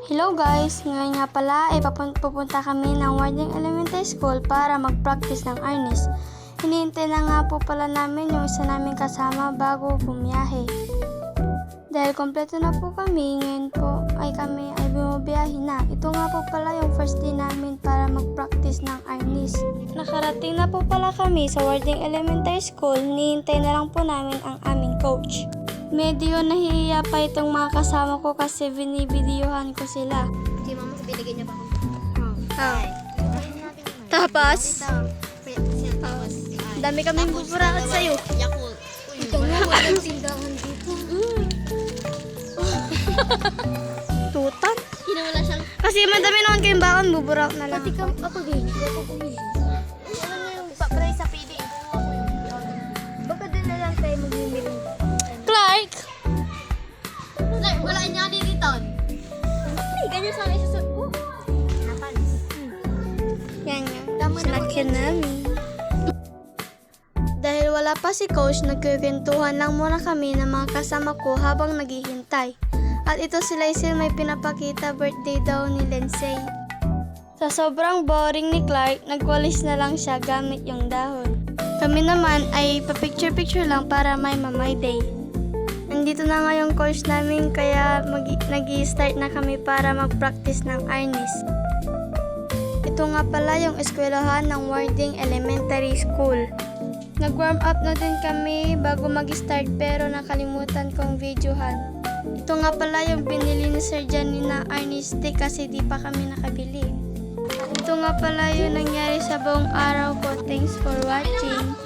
Hello guys! Ngayon nga pala ay pupunta kami ng Warding Elementary School para mag-practice ng arnis. Hinihintay na nga po pala namin yung isa naming kasama bago bumiyahe. Dahil kompleto na po kami, ngayon po ay kami ay bumibiyahe na. Ito nga po pala yung first day namin para mag-practice ng arnis. Nakarating na po pala kami sa Warding Elementary School, hinihintay na lang po namin ang aming coach. Medyo nahihiya pa itong mga kasama ko kasi binibidyohan ko sila. Si mama, binigyan niya pa ako. Tapos, dami kaming buburakot sa'yo. Yakult. Ito nga, walang tindahan dito. Tutan? Hinawala siyang... Kasi madami naman kayong bakon, buburak na lang. Pati ka, ako din. Ako bumili. Ano na yung pa-pray sa pili? Baka din na lang tayo mag-mimili. Clark! Wala niya dito. Ay, ganyan sana isusot ko. Napalis. Yan nga. Tama na Sinakyan namin. Dahil wala pa si coach, nagkikwentuhan lang muna kami ng mga kasama ko habang naghihintay. At ito si Lysel may pinapakita, birthday daw ni Lindsay. Sa sobrang boring ni Clark, nagwalis na lang siya gamit yung dahon. Kami naman ay pa-picture-picture lang para may mamay day. Nandito na nga yung coach namin kaya nag-i-start na kami para mag-practice ng arnis. Ito nga pala yung eskwelahan ng Warding Elementary School. Nag-warm up na din kami bago mag-start pero nakalimutan kong videohan. Ito nga pala yung binili ni Sir Johnny na arnis stick kasi di pa kami nakabili. Ito nga pala yung nangyari sa buong araw ko. Thanks for watching.